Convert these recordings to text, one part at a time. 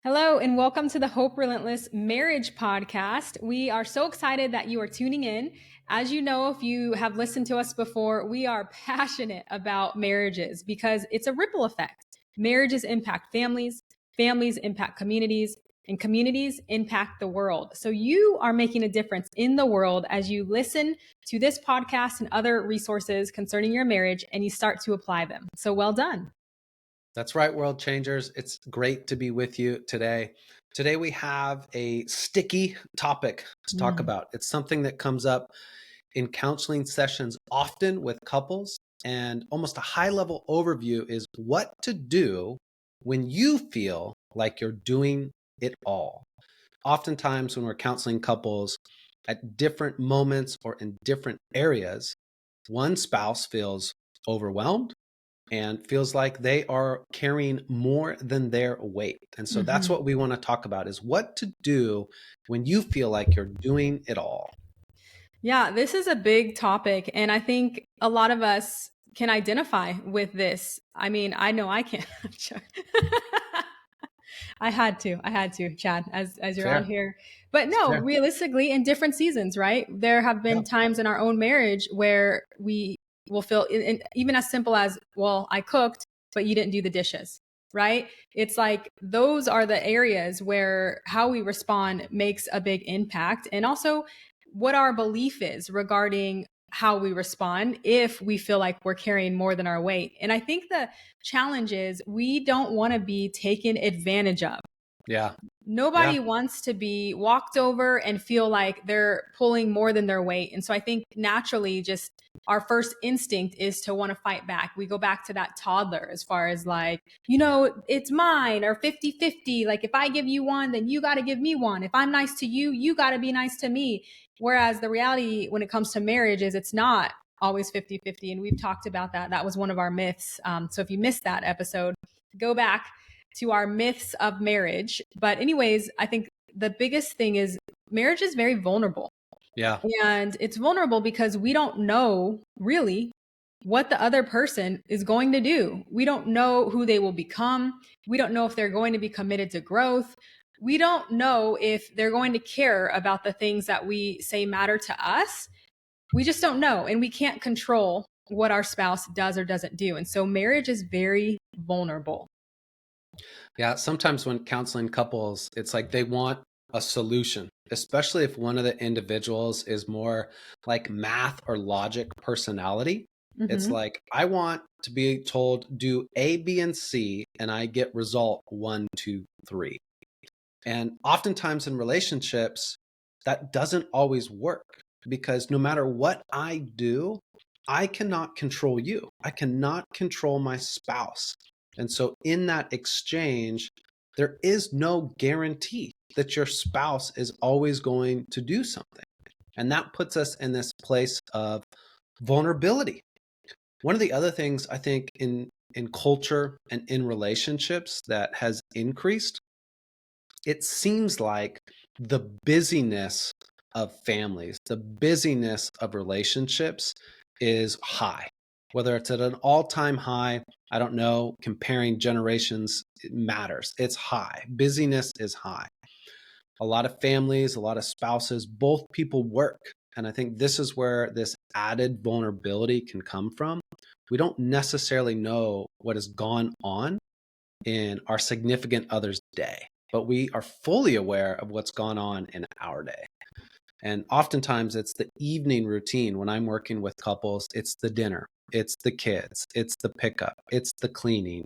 Hello, and welcome to the Hope Relentless Marriage Podcast. We are so excited that you are tuning in. As you know, if you have listened to us before, we are passionate about marriages because it's a ripple effect. Marriages impact families, families impact communities, and communities impact the world. So you are making a difference in the world as you listen to this podcast and other resources concerning your marriage and you start to apply them. So well done. That's right, world changers. It's great to be with you today. Today we have a sticky topic to talk about. It's something that comes up in counseling sessions often with couples, and almost a high-level overview is what to do when you feel like you're doing it all. Oftentimes when we're counseling couples at different moments or in different areas, one spouse feels overwhelmed and feels like they are carrying more than their weight. And so that's what we want to talk about, is what to do when you feel like you're doing it all. Yeah, this is a big topic. And I think a lot of us can identify with this. I mean, I know I can. I had to, Chad, as you're on Fair. here. But no, Fair. realistically, in different seasons, right? There have been times in our own marriage where we will feel, even as simple as, well, I cooked, but you didn't do the dishes, right? It's like those are the areas where how we respond makes a big impact. And also what our belief is regarding how we respond if we feel like we're carrying more than our weight. And I think the challenge is we don't want to be taken advantage of. Yeah. Nobody wants to be walked over and feel like they're pulling more than their weight. And so I think naturally just our first instinct is to want to fight back. We go back to that toddler as far as like, it's mine, or 50-50. Like if I give you one, then you got to give me one. If I'm nice to you, you got to be nice to me. Whereas the reality when it comes to marriage is it's not always 50-50. And we've talked about that. That was one of our myths. So if you missed that episode, go back to our myths of marriage. But anyways, I think the biggest thing is marriage is very vulnerable. Yeah. And it's vulnerable because we don't know really what the other person is going to do. We don't know who they will become. We don't know if they're going to be committed to growth. We don't know if they're going to care about the things that we say matter to us. We just don't know. And we can't control what our spouse does or doesn't do. And so marriage is very vulnerable. Yeah. Sometimes when counseling couples, it's like they want a solution, especially if one of the individuals is more like math or logic personality. It's like, I want to be told, do A, B, and C, and I get result 1, 2, 3. And oftentimes in relationships, that doesn't always work, because no matter what I do, I cannot control you. I cannot control my spouse. And so in that exchange, there is no guarantee that your spouse is always going to do something. And that puts us in this place of vulnerability. One of the other things I think in culture and in relationships that has increased, it seems like the busyness of families, the busyness of relationships is high. Whether it's at an all-time high, I don't know, comparing generations, it matters. It's high. Busyness is high. A lot of families, a lot of spouses, both people work. And I think this is where this added vulnerability can come from. We don't necessarily know what has gone on in our significant other's day, but we are fully aware of what's gone on in our day. And oftentimes it's the evening routine when I'm working with couples. It's the dinner, it's the kids, it's the pickup, it's the cleaning.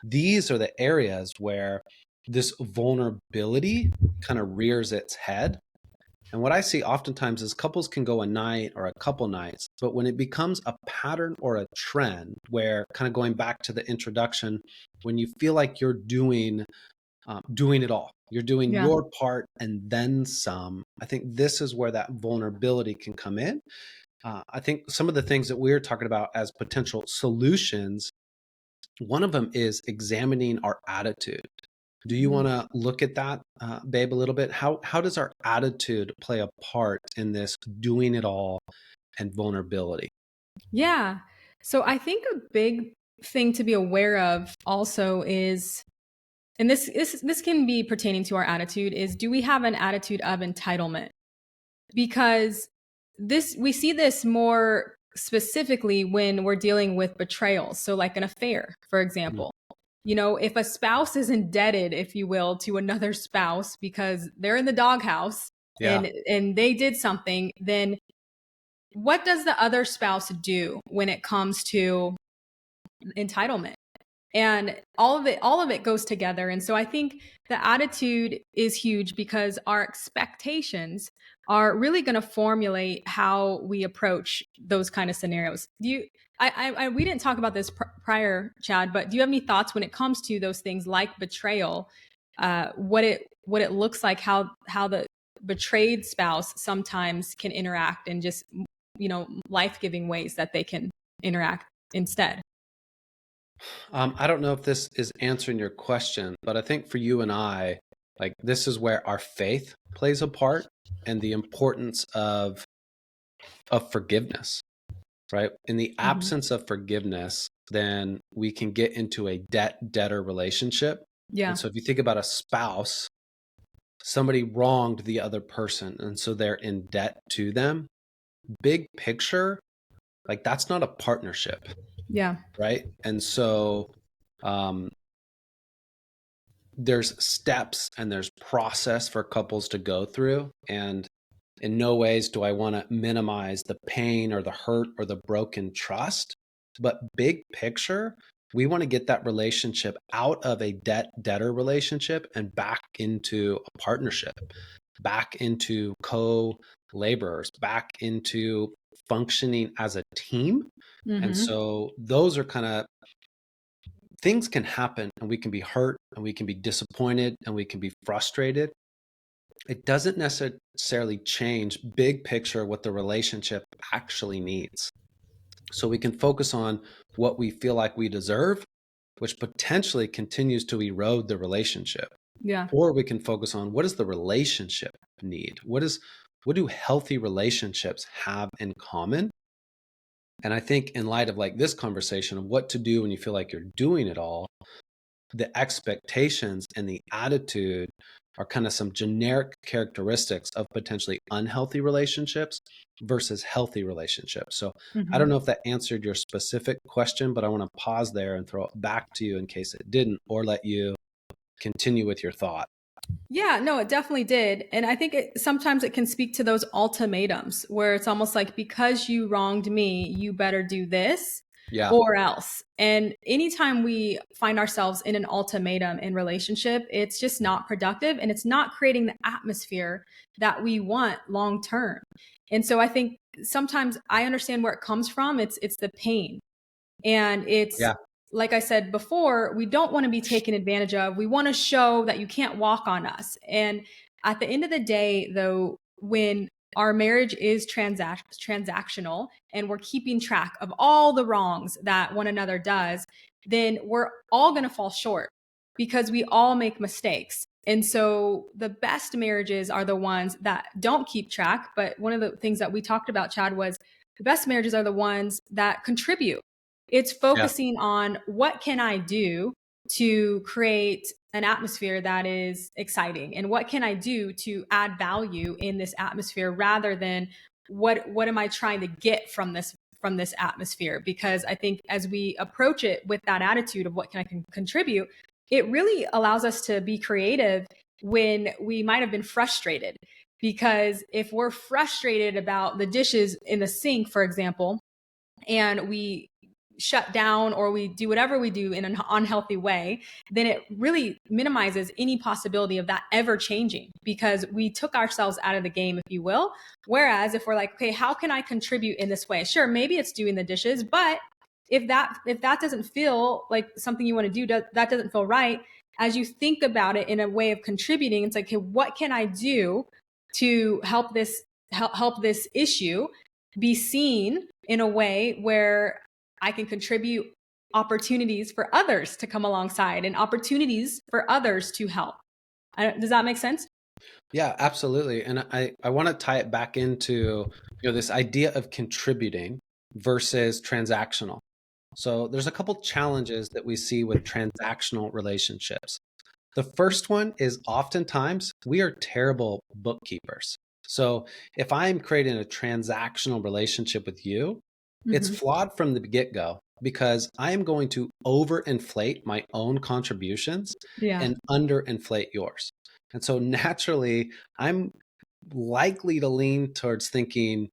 These are the areas where this vulnerability kind of rears its head. And what I see oftentimes is couples can go a night or a couple nights, but when it becomes a pattern or a trend, where, kind of going back to the introduction, when you feel like you're doing it all, you're doing your part and then some, I think this is where that vulnerability can come in. I think some of the things that we're talking about as potential solutions, one of them is examining our attitude. Do you want to look at that, babe, a little bit? How does our attitude play a part in this doing it all and vulnerability? Yeah. So I think a big thing to be aware of also is and this can be pertaining to our attitude, is do we have an attitude of entitlement? Because we see this more specifically when we're dealing with betrayal. So like an affair, for example. If a spouse is indebted, if you will, to another spouse because they're in the doghouse Yeah. and they did something, then what does the other spouse do when it comes to entitlement? And all of it goes together. And so I think the attitude is huge because our expectations are really going to formulate how we approach those kind of scenarios. We didn't talk about this prior, Chad, but do you have any thoughts when it comes to those things like betrayal, what it looks like, how the betrayed spouse sometimes can interact in just, life-giving ways that they can interact instead? I don't know if this is answering your question, but I think for you and I, like this is where our faith plays a part and the importance of forgiveness, right? In the absence of forgiveness, then we can get into a debtor relationship. Yeah. And so if you think about a spouse, somebody wronged the other person, and so they're in debt to them. Big picture, like that's not a partnership. Yeah. Right. And so there's steps and there's process for couples to go through. And in no ways do I want to minimize the pain or the hurt or the broken trust. But big picture, we want to get that relationship out of a debtor relationship and back into a partnership, back into co-laborers, back into functioning as a team. And so those are kind of things can happen, and we can be hurt and we can be disappointed and we can be frustrated. It doesn't necessarily change big picture what the relationship actually needs. So we can focus on what we feel like we deserve, which potentially continues to erode the relationship. Yeah. Or we can focus on what does the relationship need? What do healthy relationships have in common? And I think in light of like this conversation of what to do when you feel like you're doing it all, the expectations and the attitude are kind of some generic characteristics of potentially unhealthy relationships versus healthy relationships. So I don't know if that answered your specific question, but I want to pause there and throw it back to you in case it didn't, or let you continue with your thought. Yeah, no, it definitely did. And I think sometimes it can speak to those ultimatums where it's almost like, because you wronged me, you better do this or else. And anytime we find ourselves in an ultimatum in relationship, it's just not productive and it's not creating the atmosphere that we want long term. And so I think sometimes I understand where it comes from. It's the pain. And it's like I said before, we don't want to be taken advantage of. We want to show that you can't walk on us. And at the end of the day, though, when our marriage is transactional and we're keeping track of all the wrongs that one another does, then we're all going to fall short because we all make mistakes. And so the best marriages are the ones that don't keep track. But one of the things that we talked about, Chad, was the best marriages are the ones that contribute. It's focusing on what can I do to create an atmosphere that is exciting, and what can I do to add value in this atmosphere rather than what am I trying to get from this atmosphere. Because I think as we approach it with that attitude of what can I contribute, it really allows us to be creative when we might have been frustrated. Because if we're frustrated about the dishes in the sink, for example, and we shut down or we do whatever we do in an unhealthy way, then it really minimizes any possibility of that ever changing, because we took ourselves out of the game, if you will. Whereas if we're like, okay, how can I contribute in this way? Sure, maybe it's doing the dishes, but if that doesn't feel like something you want to do, that doesn't feel right, as you think about it in a way of contributing, it's like, okay, what can I do to help this issue be seen in a way where I can contribute opportunities for others to come alongside and opportunities for others to help. Does that make sense? Yeah, absolutely. And I want to tie it back into, this idea of contributing versus transactional. So there's a couple challenges that we see with transactional relationships. The first one is oftentimes we are terrible bookkeepers. So if I'm creating a transactional relationship with you, it's flawed from the get-go because I am going to overinflate my own contributions Yeah. and underinflate yours. And so naturally, I'm likely to lean towards thinking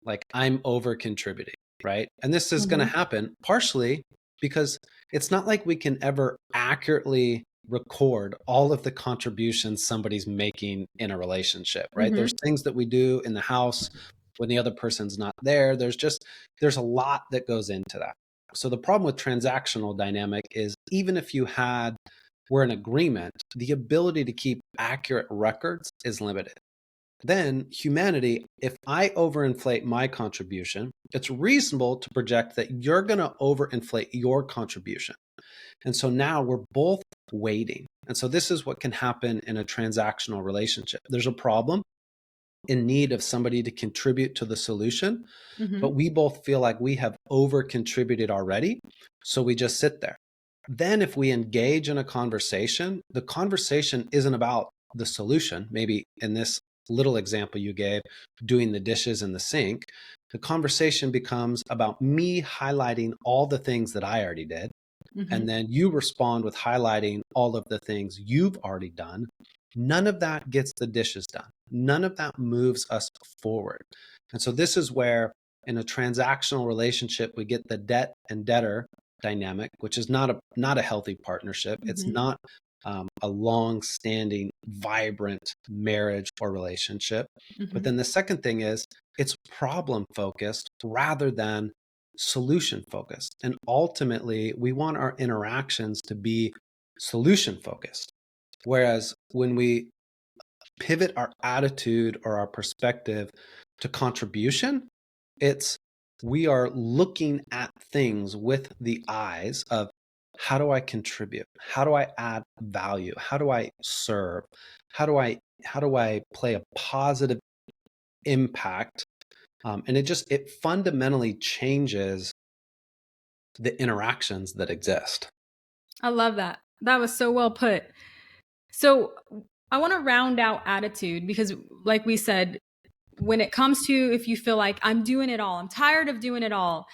like I'm over contributing, right? And this is going to happen partially because it's not like we can ever accurately record all of the contributions somebody's making in a relationship, right? There's things that we do in the house when the other person's not there. There's a lot that goes into that. So the problem with transactional dynamic is even if we're in agreement, the ability to keep accurate records is limited. Then humanity, if I overinflate my contribution, it's reasonable to project that you're going to overinflate your contribution. And so now we're both waiting. And so this is what can happen in a transactional relationship. There's a problem in need of somebody to contribute to the solution, but we both feel like we have over contributed already. So we just sit there. Then if we engage in a conversation, the conversation isn't about the solution. Maybe in this little example you gave, doing the dishes in the sink, the conversation becomes about me highlighting all the things that I already did. And then you respond with highlighting all of the things you've already done. None of that gets the dishes done. None of that moves us forward. And so this is where in a transactional relationship, we get the debt and debtor dynamic, which is not a healthy partnership. It's not a long-standing, vibrant marriage or relationship. But then the second thing is it's problem-focused rather than solution-focused. And ultimately, we want our interactions to be solution-focused. Whereas when we pivot our attitude or our perspective to contribution, we are looking at things with the eyes of how do I contribute? How do I add value? How do I serve? How do I play a positive impact? And it fundamentally changes the interactions that exist. I love that. That was so well put. So I want to round out attitude because, like we said, when it comes to if you feel like I'm doing it all, I'm tired of doing it all,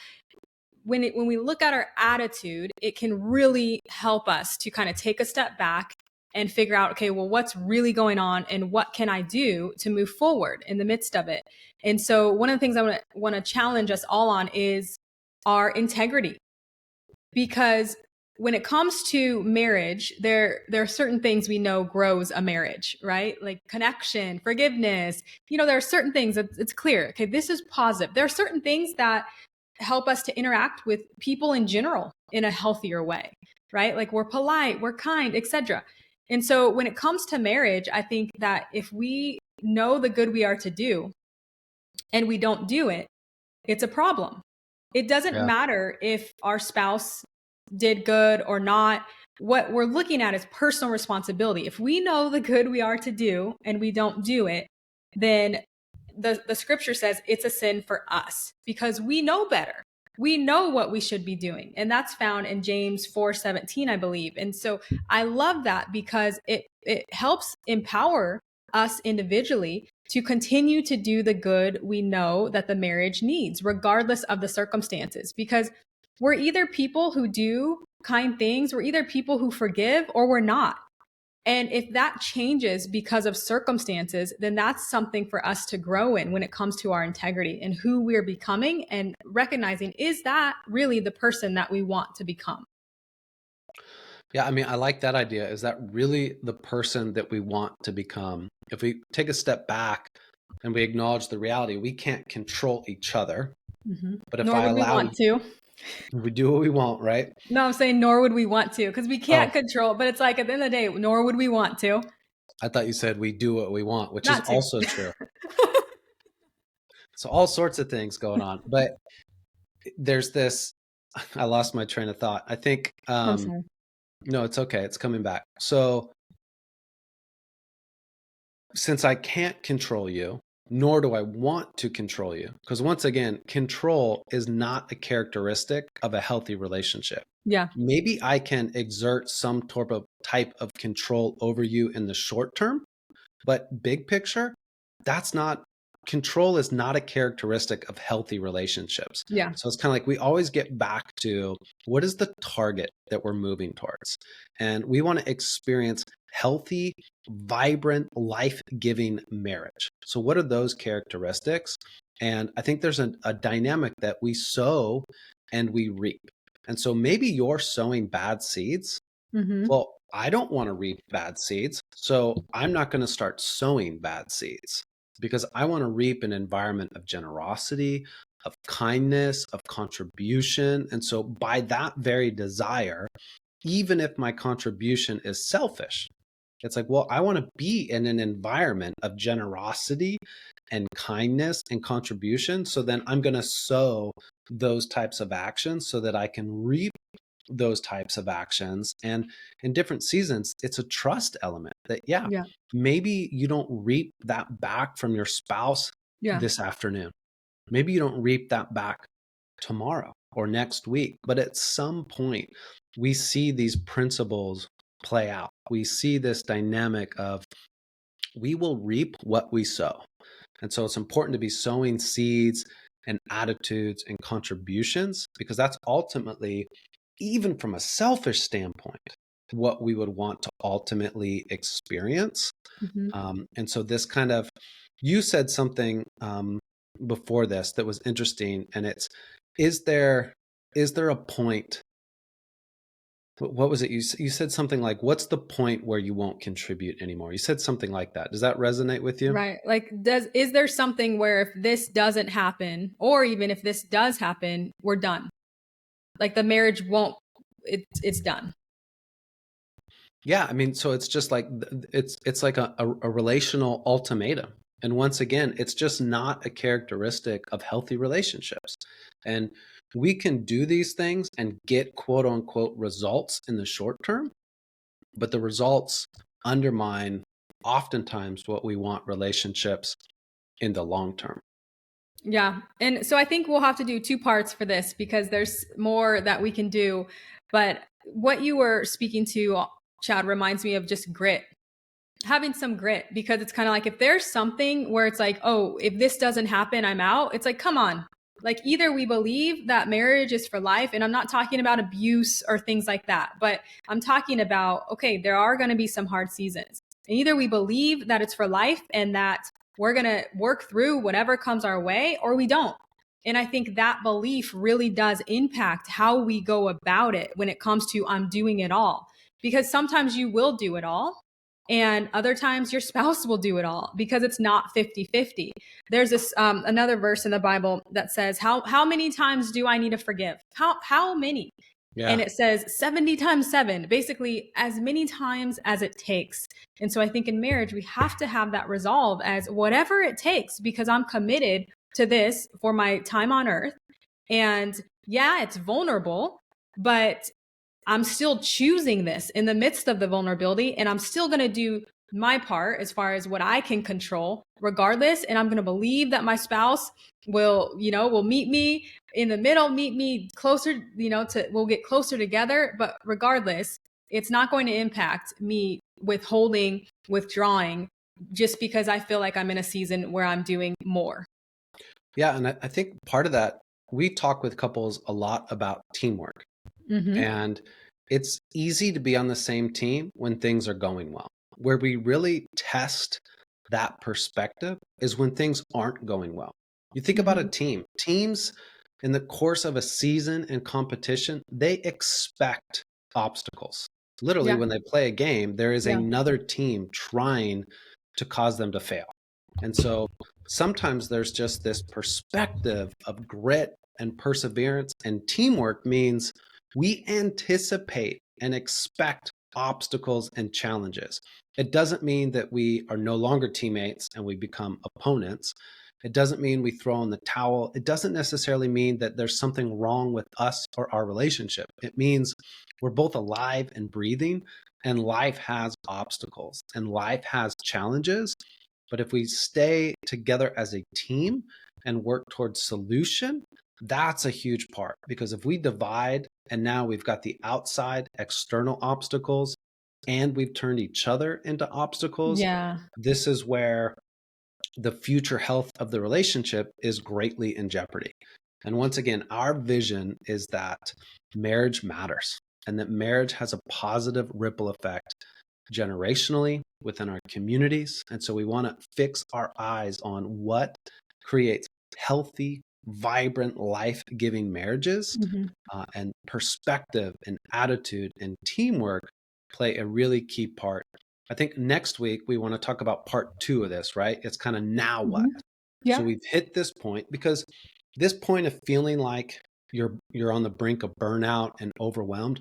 when we look at our attitude, it can really help us to kind of take a step back and figure out, okay, well, what's really going on and what can I do to move forward in the midst of it? And so one of the things I want to challenge us all on is our integrity. Because when it comes to marriage, there are certain things we know grows a marriage, right? Like connection, forgiveness. There are certain things that it's clear. Okay, this is positive. There are certain things that help us to interact with people in general in a healthier way, right? Like we're polite, we're kind, etc. And so when it comes to marriage, I think that if we know the good we are to do and we don't do it, it's a problem. It doesn't matter if our spouse did good or not. What we're looking at is personal responsibility. If we know the good we are to do and we don't do it, then the scripture says it's a sin for us because we know better. We know what we should be doing. And that's found in James 4:17, I believe. And so I love that because it helps empower us individually to continue to do the good we know that the marriage needs, regardless of the circumstances. Because we're either people who do kind things, we're either people who forgive, or we're not. And if that changes because of circumstances, then that's something for us to grow in when it comes to our integrity and who we're becoming and recognizing, is that really the person that we want to become? Yeah, I mean, I like that idea. Is that really the person that we want to become? If we take a step back and we acknowledge the reality, we can't control each other. But if Nor would we want to. We do what we want, right? No, I'm saying nor would we want to, because we can't control, but it's like at the end of the day, nor would we want to. I thought you said we do what we want, which Not is to. also true. So all sorts of things going on. But there's this, I lost my train of thought. I think, I'm sorry. no, it's okay. It's coming back. So since I can't control you, nor do I want to control you, because once again, control is not a characteristic of a healthy relationship. Yeah. Maybe I can exert some type of control over you in the short term. But big picture, control is not a characteristic of healthy relationships. Yeah. So it's kind of like we always get back to what is the target that we're moving towards? And we want to experience healthy, vibrant, life-giving marriage. So what are those characteristics? And I think there's a dynamic that we sow and we reap. And so maybe you're sowing bad seeds. Mm-hmm. Well, I don't want to reap bad seeds, so I'm not going to start sowing bad seeds because I want to reap an environment of generosity, of kindness, of contribution. And so by that very desire, even if my contribution is selfish, it's like, well, I want to be in an environment of generosity and kindness and contribution. So then I'm going to sow those types of actions so that I can reap those types of actions. And in different seasons, it's a trust element that, yeah, maybe you don't reap that back from your spouse this afternoon. Maybe you don't reap that back tomorrow or next week. But at some point, we see these principles play out. We see this dynamic of we will reap what we sow. And so it's important to be sowing seeds and attitudes and contributions, because that's ultimately, even from a selfish standpoint, what we would want to ultimately experience. Mm-hmm. And so this kind of, you said something before this that was interesting, and it's, is there a point? What was it? You said something like, what's the point where you won't contribute anymore? You said something like that. Does that resonate with you? Right. Like, is there something where if this doesn't happen, or even if this does happen, we're done? Like the marriage won't, it's done. Yeah. I mean, so it's just like, it's like a relational ultimatum. And once again, it's just not a characteristic of healthy relationships. And we can do these things and get quote unquote results in the short term, but the results undermine oftentimes what we want relationships in the long term. Yeah. And so I think we'll have to do two parts for this because there's more that we can do. But what you were speaking to, Chad, reminds me of just grit. Having some grit, because it's kind of like if there's something where it's like, oh, if this doesn't happen, I'm out. It's like, come on. Like either we believe that marriage is for life, and I'm not talking about abuse or things like that, but I'm talking about, okay, there are going to be some hard seasons. And either we believe that it's for life and that we're going to work through whatever comes our way, or we don't. And I think that belief really does impact how we go about it when it comes to I'm doing it all. Because sometimes you will do it all, and other times your spouse will do it all, because it's not 50-50. There's this another verse in the Bible that says, how many times do I need to forgive? How many? Yeah. And it says 70 times 7, basically as many times as it takes. And so I think in marriage, we have to have that resolve as whatever it takes, because I'm committed to this for my time on earth. And yeah, it's vulnerable, but I'm still choosing this in the midst of the vulnerability, and I'm still going to do my part as far as what I can control regardless. And I'm going to believe that my spouse will meet me in the middle, meet me closer, we'll get closer together. But regardless, it's not going to impact me withholding, withdrawing, just because I feel like I'm in a season where I'm doing more. Yeah. And I think part of that, we talk with couples a lot about teamwork. Mm-hmm. And it's easy to be on the same team when things are going well. Where we really test that perspective is when things aren't going well. You think about a team. Teams in the course of a season and competition, they expect obstacles. Literally, when they play a game, there is another team trying to cause them to fail. And so sometimes there's just this perspective of grit and perseverance, and teamwork means we anticipate and expect obstacles and challenges. It doesn't mean that we are no longer teammates and we become opponents. It doesn't mean we throw in the towel. It doesn't necessarily mean that there's something wrong with us or our relationship. It means we're both alive and breathing, and life has obstacles and life has challenges. But if we stay together as a team and work towards solution, that's a huge part. Because if we divide and now we've got the outside external obstacles and we've turned each other into obstacles, Yeah. this is where the future health of the relationship is greatly in jeopardy. And once again, our vision is that marriage matters and that marriage has a positive ripple effect generationally within our communities. And so we want to fix our eyes on what creates healthy, vibrant, life-giving marriages, and perspective and attitude and teamwork play a really key part. I think next week we want to talk about part 2 of this, right? It's kind of now what? Yeah. So we've hit this point, because this point of feeling like you're on the brink of burnout and overwhelmed,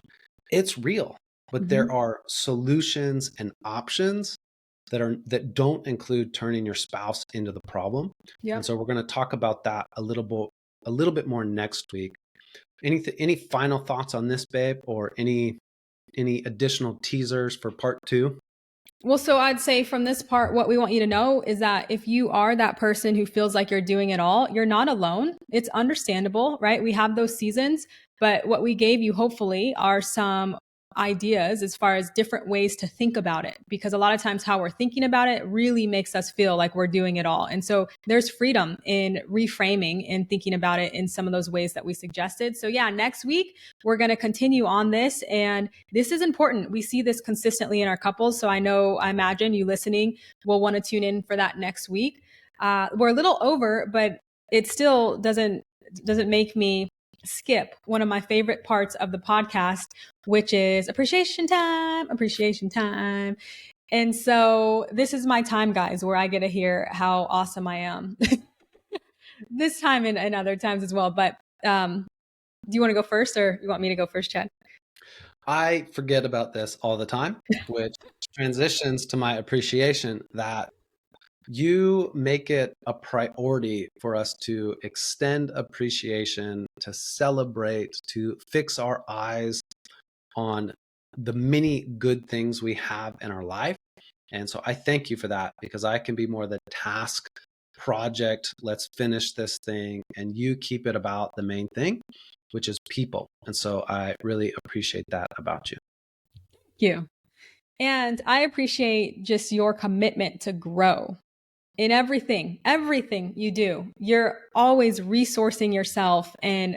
it's real, but there are solutions and options that don't include turning your spouse into the problem. And so we're going to talk about that a little bit more next week. Any final thoughts on this, babe, or any additional teasers for part 2? Well, so I'd say from this part, what we want you to know is that if you are that person who feels like you're doing it all, you're not alone. It's understandable, right? We have those seasons, but what we gave you hopefully are some ideas as far as different ways to think about it, because a lot of times how we're thinking about it really makes us feel like we're doing it all. And so there's freedom in reframing and thinking about it in some of those ways that we suggested. So yeah, next week we're going to continue on this, and this is important. We see this consistently in our couples. So I imagine you listening will want to tune in for that next week. We're a little over, but it still doesn't make me skip one of my favorite parts of the podcast, which is appreciation time. And so this is my time, guys, where I get to hear how awesome I am this time and other times as well. But do you want to go first, or you want me to go first, Chad? I forget about this all the time, which transitions to my appreciation that you make it a priority for us to extend appreciation, to celebrate, to fix our eyes on the many good things we have in our life. And so I thank you for that, because I can be more the task project, let's finish this thing, and you keep it about the main thing, which is people. And so I really appreciate that about you. Thank you. And I appreciate just your commitment to grow in everything you do. You're always resourcing yourself and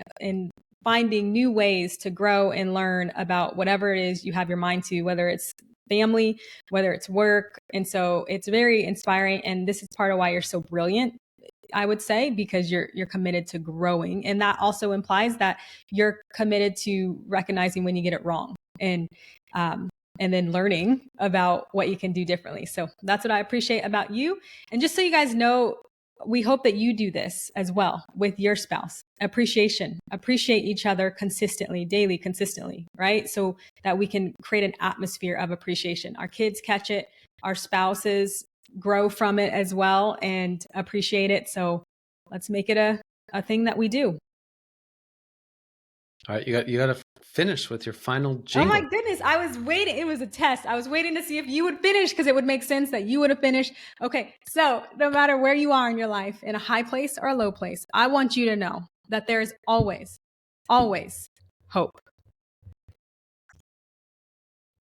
finding new ways to grow and learn about whatever it is you have your mind to, whether it's family, whether it's work. And so it's very inspiring. And this is part of why you're so brilliant, I would say, because you're committed to growing. And that also implies that you're committed to recognizing when you get it wrong, and then learning about what you can do differently. So that's what I appreciate about you. And just so you guys know, we hope that you do this as well with your spouse. Appreciate each other consistently, daily, consistently, right? So that we can create an atmosphere of appreciation. Our kids catch it, our spouses grow from it as well and appreciate it. So let's make it a thing that we do. All right, you got to finish with your final jingle. Oh my goodness, I was waiting. It was a test. I was waiting to see if you would finish, because it would make sense that you would have finished. Okay, so no matter where you are in your life, in a high place or a low place, I want you to know that there is always, always hope.